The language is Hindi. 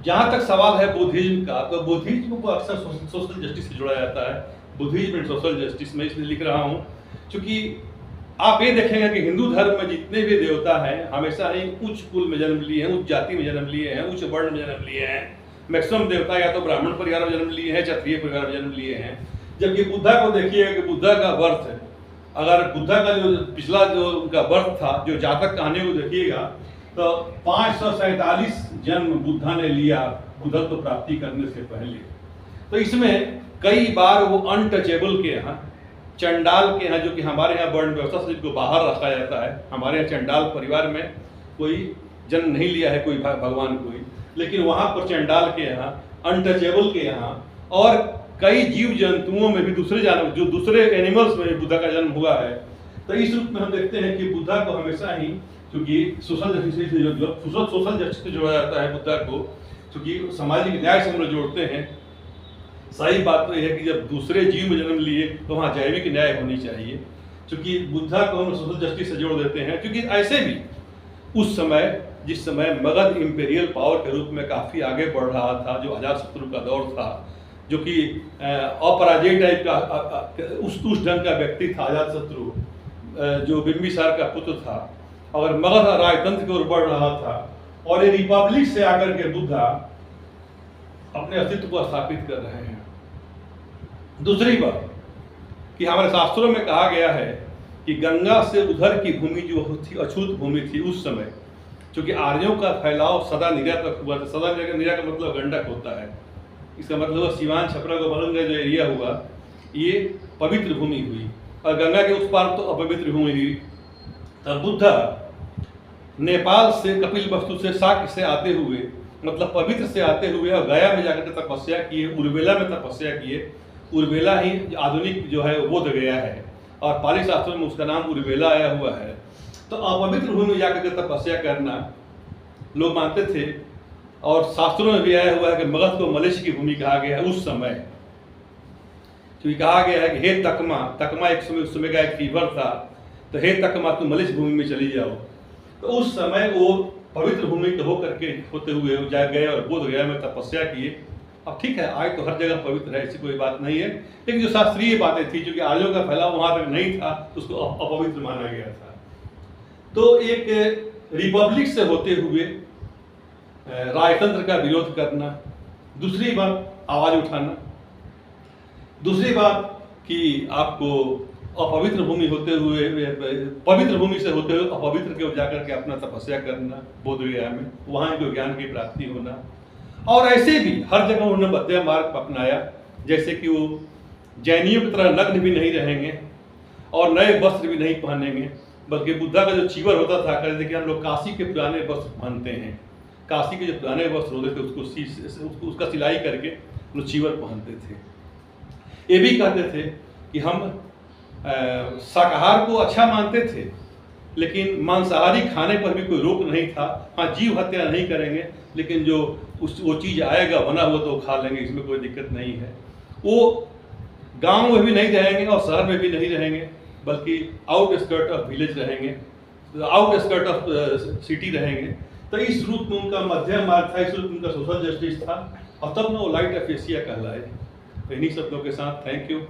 जहाँ तक सवाल है बुद्धिज्म का, तो बुद्धिज्म को अक्सर सोशल जस्टिस से जोड़ा जाता है। बुद्धिज्म एंड सोशल जस्टिस में इसलिए लिख रहा हूँ क्योंकि आप ये देखेंगे कि हिंदू धर्म में जितने भी देवता हैं हमेशा ही उच्च कुल में जन्म लिए हैं, उच्च जाति में जन्म लिए हैं, उच्च वर्ण में जन्म लिए हैं। मैक्सिमम देवता या तो ब्राह्मण परिवार में जन्म लिए हैं, क्षत्रिय परिवार में जन्म लिए हैं। जबकि बुद्धा को देखिएगा कि बुद्धा का बर्थ है, अगर बुद्धा का जो पिछला जो उनका बर्थ था, जो जातक कहानी को देखिएगा तो 547 जन्म बुद्धा ने लिया बुद्धत्व प्राप्ति करने से पहले। तो इसमें कई बार वो अनटचेबल के यहाँ, चंडाल के यहाँ, जो कि हमारे यहाँ वर्ण व्यवस्था से जिनको बाहर रखा जाता है, हमारे यहाँ चंडाल परिवार में कोई जन्म नहीं लिया है कोई भगवान कोई, लेकिन वहाँ पर चंडाल के यहाँ, अनटचेबल के यहाँ और कई जीव जंतुओं में भी दूसरे जानवर, जो दूसरे एनिमल्स में बुद्धा का जन्म हुआ है। तो इस रूप में हम देखते हैं कि बुद्धा को हमेशा ही, क्योंकि सोशल जस्टिस से जोड़ा जाता है बुद्धा को, क्योंकि सामाजिक न्याय से हम लोग जोड़ते हैं। सही बात तो यह है कि जब दूसरे जीव में जन्म लिए तो वहाँ जैविक न्याय होनी चाहिए, क्योंकि बुद्धा को हम सोशल जस्टिस से जोड़ देते हैं। क्योंकि ऐसे भी उस समय, जिस समय मगध इंपीरियल पावर के रूप में काफ़ी आगे बढ़ रहा था, जो अजातशत्रु का दौर था, जो कि अपराजय टाइप का उस ढंग का व्यक्ति था अजातशत्रु, जो बिंबिसार का पुत्र था, और मगध राजतंत्र की ओर बढ़ रहा था, और ये रिपब्लिक से आकर के बुद्धा अपने अस्तित्व को स्थापित कर रहे हैं। दूसरी बात कि हमारे शास्त्रों में कहा गया है कि गंगा से उधर की भूमि जो थी अछूत भूमि थी उस समय, क्योंकि आर्यों का फैलाव सदा निरा तक हुआ था। सदा निरा का मतलब गंडक होता है, इसका मतलब सीवान छपरा को बगल में जो एरिया हुआ ये पवित्र भूमि हुई, और गंगा के उस पार तो अपवित्र भूमि हुई। तब बुद्धा नेपाल से, कपिल वस्तु से, शाक्य से आते हुए, मतलब पवित्र से आते हुए, और गया में जाकर के तपस्या किए, उर्वेला में तपस्या किए। उर्वेला ही आधुनिक जो है बोध गया है, और पाली शास्त्रों में उसका नाम उर्वेला आया हुआ है। तो अपवित्र भूमि में जाकर के तपस्या करना लोग मानते थे, और शास्त्रों में भी आया हुआ है कि मगध को मलेच्छ की भूमि कहा गया है उस समय। क्योंकि कहा गया है कि हे तकमा, तकमा एक समय उस समय का एक फीवर था, तो हे तकमा तुम मलेच्छ भूमि में चली जाओ। तो उस समय वो पवित्र भूमि के होकर के होते हुए जा गए और बोध गया में तपस्या किए। अब ठीक है, आज तो हर जगह पवित्र है, ऐसी कोई बात नहीं है, लेकिन जो शास्त्रीय बातें थी, क्योंकि आर्यों का फैलाव वहां तक नहीं था, उसको अपवित्र माना गया था। तो एक रिपब्लिक से होते हुए राजतंत्र का विरोध करना, दूसरी बात आवाज उठाना, दूसरी बात कि आपको अपवित्र भूमि होते हुए, पवित्र भूमि से होते हुए अपवित्र के ओर जाकर के अपना तपस्या करना बोध गया में, वहाँ इनको ज्ञान की प्राप्ति होना। और ऐसे भी हर जगह उन्होंने मध्यम मार्ग अपनाया, जैसे कि वो जैनियों की तरह नग्न भी नहीं रहेंगे और नए वस्त्र भी नहीं पहनेंगे, बल्कि बुद्धा का जो चीवर होता था, कहते थे कि हम लोग काशी के पुराने वस्त्र पहनते हैं, काशी के जो पुराने वस्त्र होते थे उसको उसका सिलाई करके लोग चीवर पहनते थे। ये भी कहते थे कि हम शाकाहार को अच्छा मानते थे, लेकिन मांसाहारी खाने पर भी कोई रोक नहीं था। हाँ, जीव हत्या नहीं करेंगे, लेकिन जो वो चीज़ आएगा बना हुआ तो खा लेंगे, इसमें कोई दिक्कत नहीं है। वो गांव में भी नहीं रहेंगे और शहर में भी नहीं रहेंगे, बल्कि आउटस्कर्ट ऑफ विलेज रहेंगे, आउटस्कर्ट ऑफ सिटी रहेंगे। तो इस रूप में उनका मध्यम मार्ग था, इस रूप में उनका सोशल जस्टिस था, और तब में वो लाइट ऑफ एशिया कहलाए। तो इन्हीं शब्दों के साथ थैंक यू।